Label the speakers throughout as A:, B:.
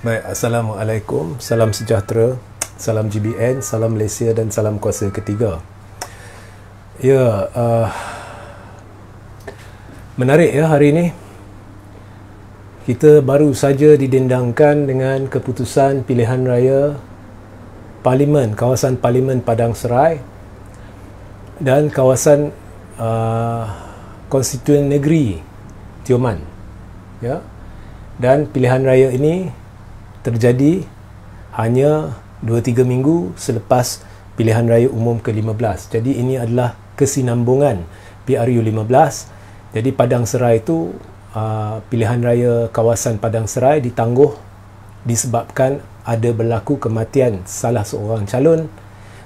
A: Baik, Assalamualaikum, salam sejahtera, salam GBN, salam Malaysia dan salam kuasa ketiga. Ya, menarik ya hari ini. Kita baru saja didendangkan dengan keputusan pilihan raya Parlimen, kawasan Parlimen Padang Serai dan kawasan Konstituen Negeri Tioman. Ya. Dan pilihan raya ini terjadi hanya 2-3 minggu selepas pilihan raya umum ke-15. Jadi ini adalah kesinambungan PRU 15. Jadi Padang Serai itu pilihan raya kawasan Padang Serai ditangguh disebabkan ada berlaku kematian salah seorang calon,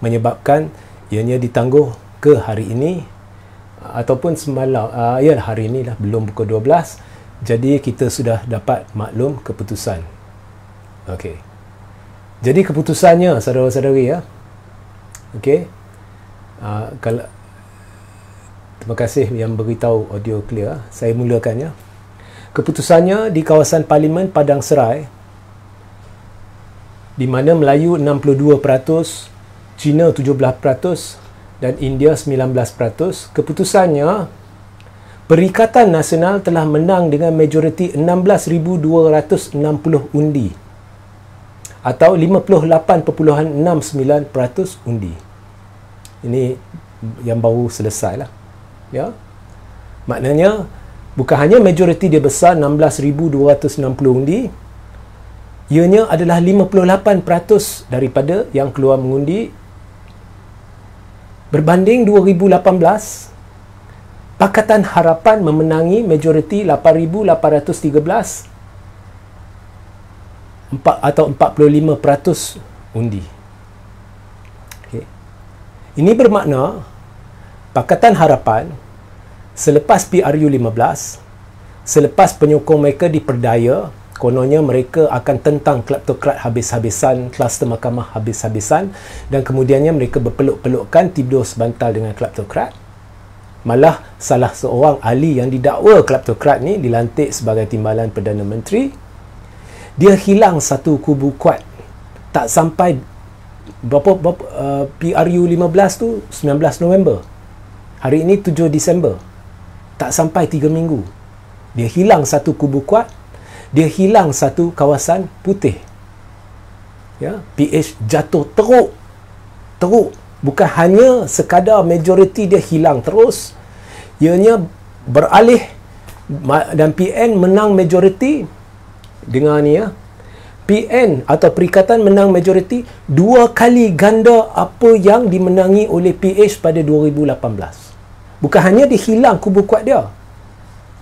A: menyebabkan ianya ditangguh ke hari ini ataupun semalam, hari ini lah, belum pukul 12. Jadi kita sudah dapat maklum keputusan. Okey. Jadi keputusannya saudara-saudari ya. Okey. Kalau terima kasih yang beritahu audio clear. Saya mulakan ya. Keputusannya di kawasan Parlimen Padang Serai, di mana Melayu 62%, Cina 17% dan India 19%. Keputusannya, Perikatan Nasional telah menang dengan majoriti 16,260 undi atau 58.69% undi. Ini yang baru selesai lah. Ya. Maknanya bukan hanya majoriti dia besar 16,260 undi, ianya adalah 58% daripada yang keluar mengundi. Berbanding 2018, Pakatan Harapan memenangi majoriti 8,813 atau 45% undi. Okay. Ini bermakna Pakatan Harapan selepas PRU 15, selepas penyokong mereka diperdaya, kononnya mereka akan tentang kleptokrat habis-habisan, kluster mahkamah habis-habisan, dan kemudiannya mereka berpeluk-pelukkan tidur sebantal dengan kleptokrat. Malah salah seorang ahli yang didakwa kleptokrat ni dilantik sebagai timbalan Perdana Menteri. Dia hilang satu kubu kuat. Tak sampai PRU 15 tu 19 November. Hari ini 7 Disember. Tak sampai 3 minggu. Dia hilang satu kubu kuat. Dia hilang satu kawasan putih. Ya, PH jatuh teruk. Bukan hanya sekadar majoriti dia hilang terus, ianya beralih dan PN menang majoriti. Dengar ni ya, PN atau Perikatan menang majoriti 2 kali ganda apa yang dimenangi oleh PH pada 2018. Bukan hanya dia hilang kubu kuat dia.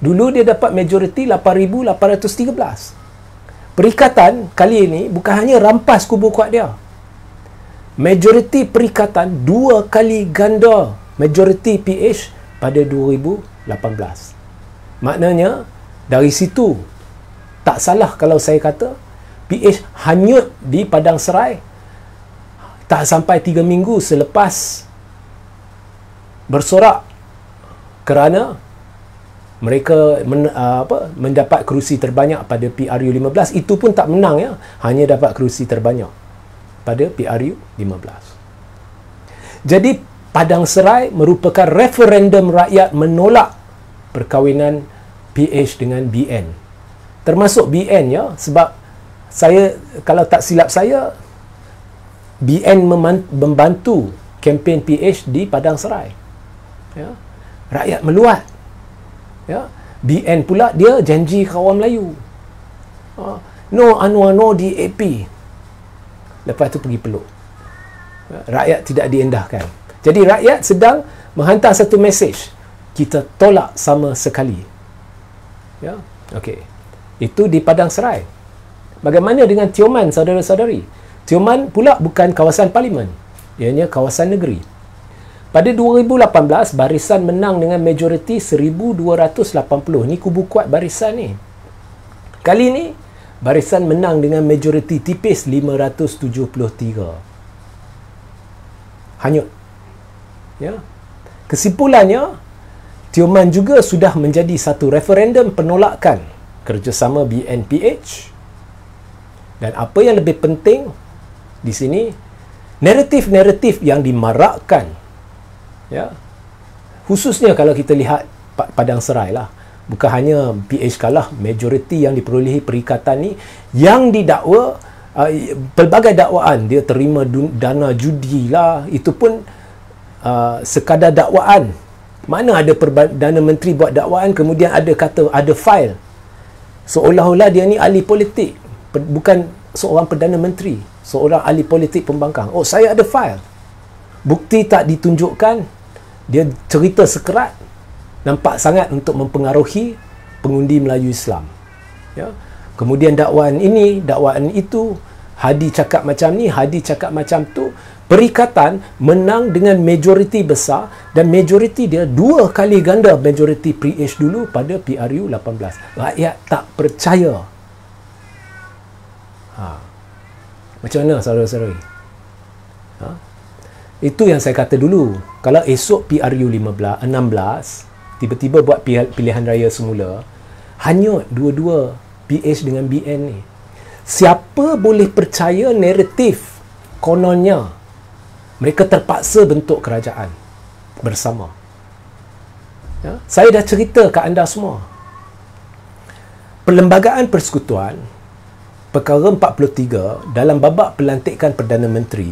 A: Dulu dia dapat majoriti 8,813. Perikatan kali ini bukan hanya rampas kubu kuat dia. Majoriti Perikatan 2 kali ganda majoriti PH pada 2018. Maknanya dari situ tak salah kalau saya kata PH hanyut di Padang Serai tak sampai 3 minggu selepas bersorak kerana mereka mendapat kerusi terbanyak pada PRU 15. Itu pun tak menang ya, hanya dapat kerusi terbanyak pada PRU 15. Jadi Padang Serai merupakan referendum rakyat menolak perkahwinan PH dengan BN. Termasuk BN ya, sebab saya, kalau tak silap saya, BN membantu kempen PH di Padang Serai. Ya. Rakyat meluat. Ya. BN pula dia janji kawan Melayu. No Anwar, no DAP. Lepas tu pergi peluk. Rakyat tidak diendahkan. Jadi rakyat sedang menghantar satu mesej. Kita tolak sama sekali. Ya, okey. Itu di Padang Serai. Bagaimana dengan Tioman, saudara-saudari? Tioman pula bukan kawasan Parlimen. Ianya kawasan negeri. Pada 2018, Barisan menang dengan majoriti 1,280. Ni kubu kuat Barisan ni. Kali ni, Barisan menang dengan majoriti tipis 573. Hanyut. Ya. Kesimpulannya, Tioman juga sudah menjadi satu referendum penolakan kerjasama BNPH Dan apa yang lebih penting di sini, naratif-naratif yang dimarakkan, ya, khususnya kalau kita lihat Padang Serai lah, bukan hanya PH kalah, majoriti yang diperolehi perikatan ni yang didakwa, pelbagai dakwaan, dia terima dana judi lah, itu pun sekadar dakwaan. Mana ada Perdana Menteri buat dakwaan kemudian ada kata ada fail, seolah-olah dia ni ahli politik, bukan seorang Perdana Menteri, seorang ahli politik pembangkang. Oh, saya ada fail, bukti tak ditunjukkan, dia cerita sekerat, nampak sangat untuk mempengaruhi pengundi Melayu Islam, ya. Kemudian dakwaan ini, dakwaan itu, Hadi cakap macam ni, Hadi cakap macam tu. Perikatan menang dengan majoriti besar, dan majoriti dia 2 kali ganda majoriti PH dulu pada PRU 18. Rakyat tak percaya. Macam mana saudara-saudari? Itu yang saya kata dulu. Kalau esok PRU 16 tiba-tiba buat pilihan raya semula, hanyut dua-dua PH dengan BN ni. Siapa boleh percaya naratif kononnya mereka terpaksa bentuk kerajaan bersama? Ya? Saya dah cerita ke anda semua. Perlembagaan Persekutuan, perkara 43 dalam babak pelantikan Perdana Menteri,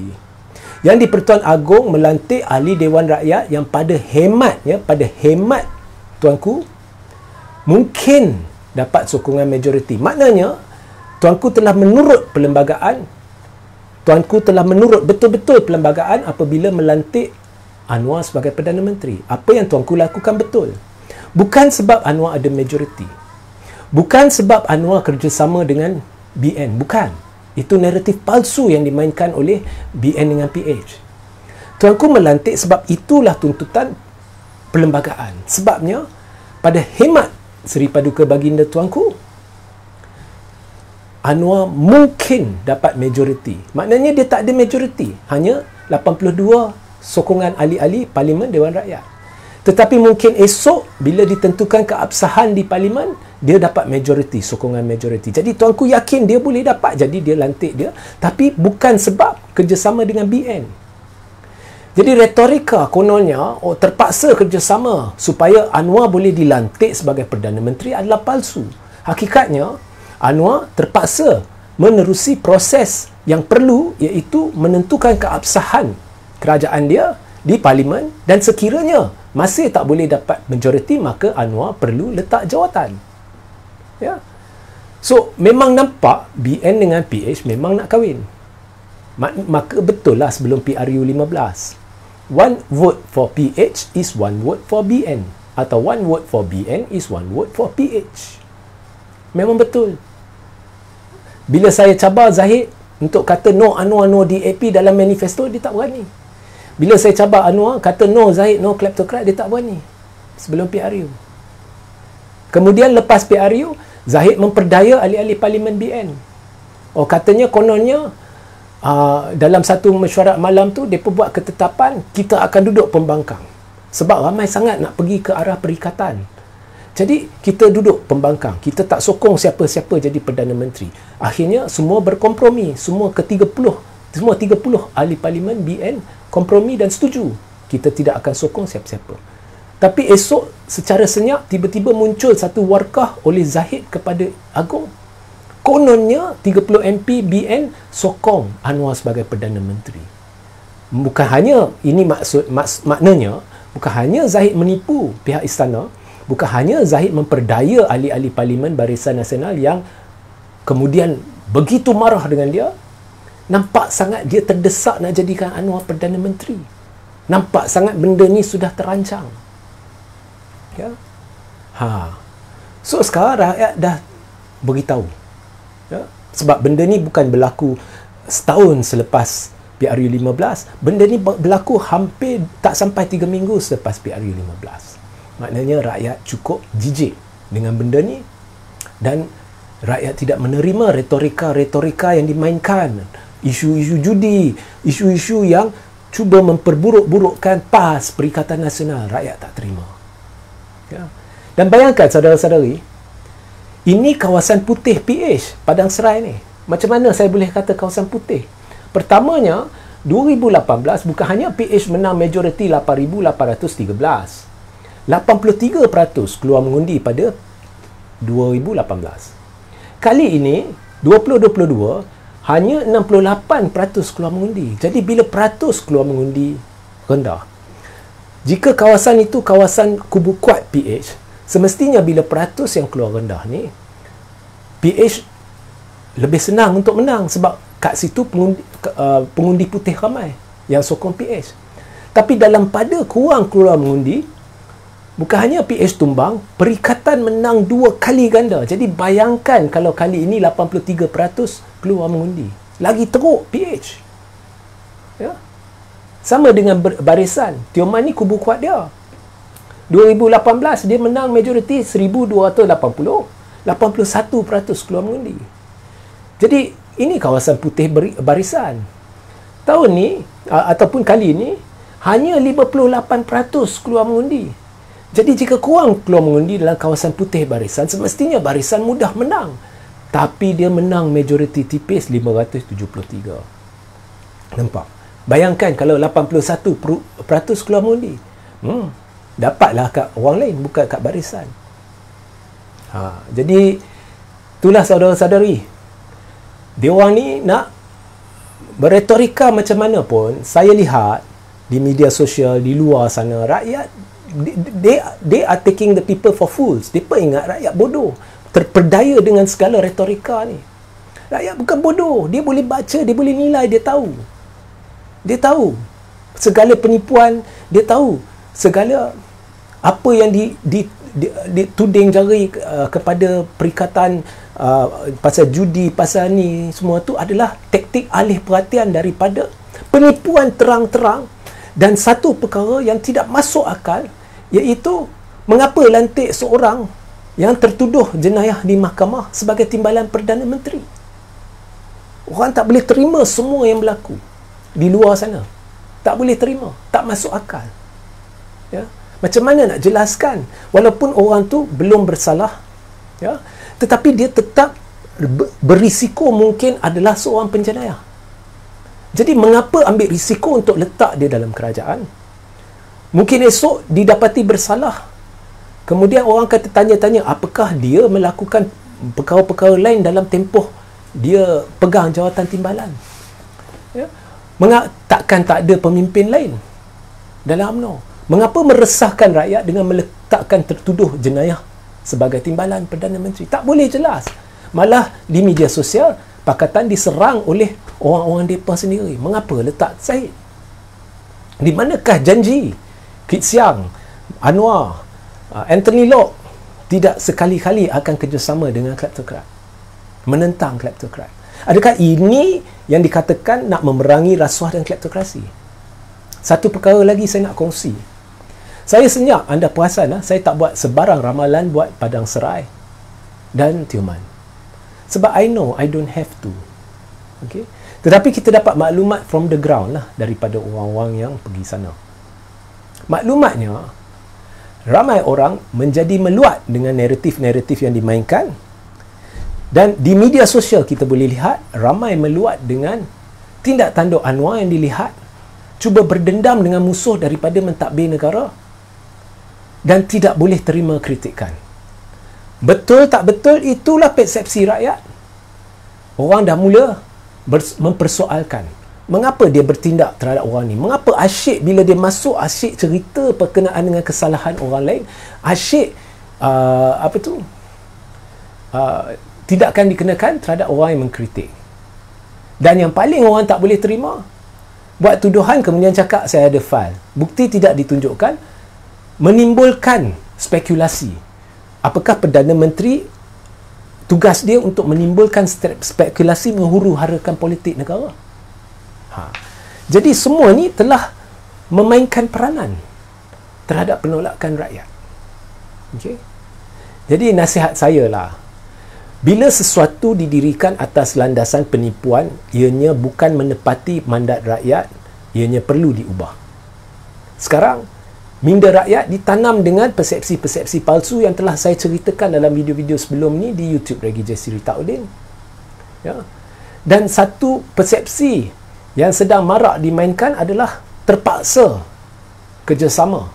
A: yang di-Pertuan Agong melantik ahli Dewan Rakyat yang pada hemat tuanku mungkin dapat sokongan majoriti. Maknanya tuanku telah menurut perlembagaan, tuanku telah menurut betul-betul perlembagaan apabila melantik Anwar sebagai Perdana Menteri. Apa yang tuanku lakukan betul. Bukan sebab Anwar ada majoriti, bukan sebab Anwar kerjasama dengan BN, bukan. Itu naratif palsu yang dimainkan oleh BN dengan PH. Tuanku melantik sebab itulah tuntutan perlembagaan. Sebabnya pada hemat Seri Paduka Baginda tuanku, Anwar mungkin dapat majoriti. Maknanya dia tak ada majoriti, hanya 82 sokongan ahli-ahli Parlimen Dewan Rakyat. Tetapi mungkin esok bila ditentukan keabsahan di Parlimen, dia dapat majoriti, sokongan majoriti. Jadi tuanku yakin dia boleh dapat, jadi dia lantik dia. Tapi bukan sebab kerjasama dengan BN. Jadi retorika kononnya, terpaksa kerjasama supaya Anwar boleh dilantik sebagai Perdana Menteri adalah palsu. Hakikatnya, Anwar terpaksa menerusi proses yang perlu, iaitu menentukan keabsahan kerajaan dia di Parlimen, dan sekiranya masih tak boleh dapat majoriti, maka Anwar perlu letak jawatan. Ya. So, memang nampak BN dengan PH memang nak kahwin. Maka betul lah sebelum PRU 15. One vote for PH is one vote for BN. Atau one vote for BN is one vote for PH. Memang betul. Bila saya cabar Zahid untuk kata no Anwar, no DAP dalam manifesto, dia tak berani. Bila saya cabar Anwar kata no Zahid, no kleptokrat, dia tak berani. Sebelum PRU. Kemudian lepas PRU, Zahid memperdaya ahli-ahli Parlimen BN. Katanya kononnya dalam satu mesyuarat malam tu, mereka buat ketetapan kita akan duduk pembangkang. Sebab ramai sangat nak pergi ke arah perikatan. Jadi kita duduk pembangkang, kita tak sokong siapa-siapa jadi Perdana Menteri. Akhirnya semua berkompromi, semua 30 ahli Parlimen BN kompromi dan setuju kita tidak akan sokong siapa-siapa. Tapi esok secara senyap tiba-tiba muncul satu warkah oleh Zahid kepada Agong. Kononnya 30 MP BN sokong Anwar sebagai Perdana Menteri. Bukan hanya ini maknanya, bukan hanya Zahid menipu pihak istana, bukan hanya Zahid memperdaya ahli-ahli Parlimen Barisan Nasional yang kemudian begitu marah dengan dia. Nampak sangat dia terdesak nak jadikan Anwar Perdana Menteri. Nampak sangat benda ni sudah terancang. Ya. So sekarang rakyat dah beritahu. Ya. Sebab benda ni bukan berlaku setahun selepas PRU 15. Benda ni berlaku hampir tak sampai 3 minggu selepas PRU 15. Maknanya rakyat cukup jijik dengan benda ni, dan rakyat tidak menerima retorika-retorika yang dimainkan. Isu-isu judi, isu-isu yang cuba memperburuk-burukkan PAS, Perikatan Nasional. Rakyat tak terima. Ya. Dan bayangkan saudara-saudari, ini kawasan putih PH, Padang Serai ni. Macam mana saya boleh kata kawasan putih? Pertamanya, 2018 bukan hanya PH menang majoriti 8,813. 83% keluar mengundi pada 2018. Kali ini, 2022, hanya 68% keluar mengundi. Jadi, bila peratus keluar mengundi, rendah. Jika kawasan itu kawasan kubu kuat PH, semestinya bila peratus yang keluar rendah ni, PH lebih senang untuk menang sebab kat situ pengundi putih ramai yang sokong PH. Tapi dalam pada kurang keluar mengundi, bukan hanya PH tumbang, Perikatan menang 2 kali ganda. Jadi bayangkan kalau kali ini 83% keluar mengundi. Lagi teruk PH. Ya. Sama dengan Barisan. Tioman ni kubu kuat dia. 2018 dia menang majoriti 1,280. 81% keluar mengundi. Jadi ini kawasan putih Barisan. Tahun ni ataupun kali ini hanya 58% keluar mengundi. Jadi jika kurang keluar mengundi dalam kawasan putih Barisan, semestinya Barisan mudah menang. Tapi dia menang majoriti tipis 573. Nampak? Bayangkan kalau 81% keluar mengundi. Dapatlah kat orang lain, bukan kat Barisan. Jadi itulah saudara-saudari. Dia orang ni nak berretorika macam mana pun, saya lihat di media sosial di luar sana, rakyat they are taking the people for fools. Mereka ingat rakyat bodoh, terperdaya dengan segala retorika ni. Rakyat bukan bodoh, dia boleh baca, dia boleh nilai, dia tahu segala penipuan, dia tahu segala apa yang dituding jari kepada Perikatan pasal judi, pasal ni, semua tu adalah taktik alih perhatian daripada penipuan terang-terang. Dan satu perkara yang tidak masuk akal, iaitu mengapa lantik seorang yang tertuduh jenayah di mahkamah sebagai timbalan Perdana Menteri. Orang tak boleh terima semua yang berlaku di luar sana. Tak boleh terima, tak masuk akal. Ya? Macam mana nak jelaskan walaupun orang tu belum bersalah, ya, tetapi dia tetap berisiko mungkin adalah seorang penjenayah. Jadi mengapa ambil risiko untuk letak dia dalam kerajaan? Mungkin esok didapati bersalah. Kemudian orang kata tanya-tanya apakah dia melakukan perkara-perkara lain dalam tempoh dia pegang jawatan timbalan. Ya? Takkan tak ada pemimpin lain dalam UMNO? Mengapa meresahkan rakyat dengan meletakkan tertuduh jenayah sebagai timbalan Perdana Menteri? Tak boleh jelas. Malah di media sosial, Pakatan diserang oleh orang-orang mereka sendiri. Mengapa letak Syed? Di manakah janji Kit Siang, Anwar, Anthony Locke tidak sekali-kali akan kerjasama dengan kleptokrat, menentang kleptokrat? Adakah ini yang dikatakan nak memerangi rasuah dan kleptokrasi? Satu perkara lagi saya nak kongsi. Saya senyap, anda perasan, saya tak buat sebarang ramalan buat Padang Serai dan Tioman. Sebab I know I don't have to. Okay? Tetapi kita dapat maklumat from the ground lah daripada orang-orang yang pergi sana. Maklumatnya, ramai orang menjadi meluat dengan naratif-naratif yang dimainkan. Dan di media sosial kita boleh lihat ramai meluat dengan tindak tanduk Anwar yang dilihat cuba berdendam dengan musuh daripada mentadbir negara dan tidak boleh terima kritikan. Betul tak betul, itulah persepsi rakyat. Orang dah mula mempersoalkan mengapa dia bertindak terhadap orang ni. Mengapa asyik bila dia masuk, asyik cerita berkenaan dengan kesalahan orang lain, asyik tidak akan dikenakan terhadap orang yang mengkritik. Dan yang paling orang tak boleh terima, buat tuduhan kemudian cakap saya ada fail. Bukti tidak ditunjukkan, menimbulkan spekulasi. Apakah Perdana Menteri tugas dia untuk menimbulkan spekulasi menghuru-harakan politik negara? Jadi semua ni telah memainkan peranan terhadap penolakan rakyat. Okay? Jadi nasihat saya lah, bila sesuatu didirikan atas landasan penipuan, ianya bukan menepati mandat rakyat, ianya perlu diubah. Sekarang, minda rakyat ditanam dengan persepsi-persepsi palsu yang telah saya ceritakan dalam video-video sebelum ni di YouTube Regi J. Siri Taudin. Ya. Dan satu persepsi yang sedang marak dimainkan adalah terpaksa kerjasama.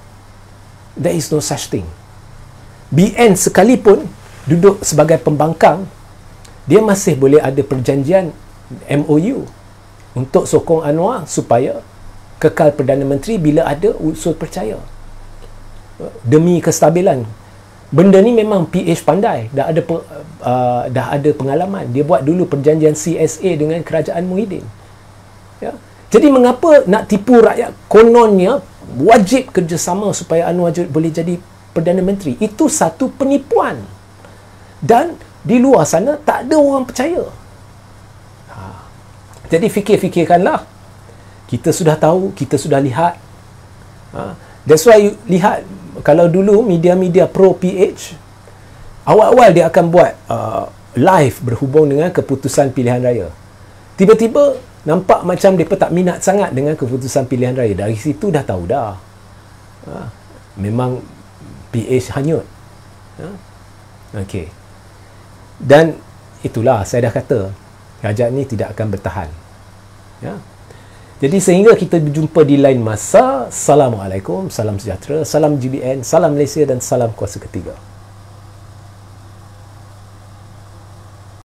A: There is no such thing. BN sekalipun duduk sebagai pembangkang, dia masih boleh ada perjanjian MOU untuk sokong Anwar supaya kekal Perdana Menteri bila ada unsur percaya. Demi kestabilan. Benda ni memang PH pandai, dah ada pengalaman. Dia buat dulu perjanjian CSA dengan kerajaan Muhyiddin. Ya. Jadi mengapa nak tipu rakyat? Kononnya wajib kerjasama supaya Anwar boleh jadi Perdana Menteri. Itu satu penipuan. Dan di luar sana tak ada orang percaya. Jadi fikir-fikirkanlah. Kita sudah tahu, kita sudah lihat. That's why you lihat, kalau dulu media-media pro PH, awal-awal dia akan buat live berhubung dengan keputusan pilihan raya. Tiba-tiba nampak macam mereka tak minat sangat dengan keputusan pilihan raya. Dari situ dah tahu dah. Memang PH hanyut. Okey. Dan itulah saya dah kata, kerajaan ni tidak akan bertahan. Ya. Jadi sehingga kita berjumpa di lain masa. Assalamualaikum, salam sejahtera, salam GBN, salam Malaysia dan salam kuasa ketiga.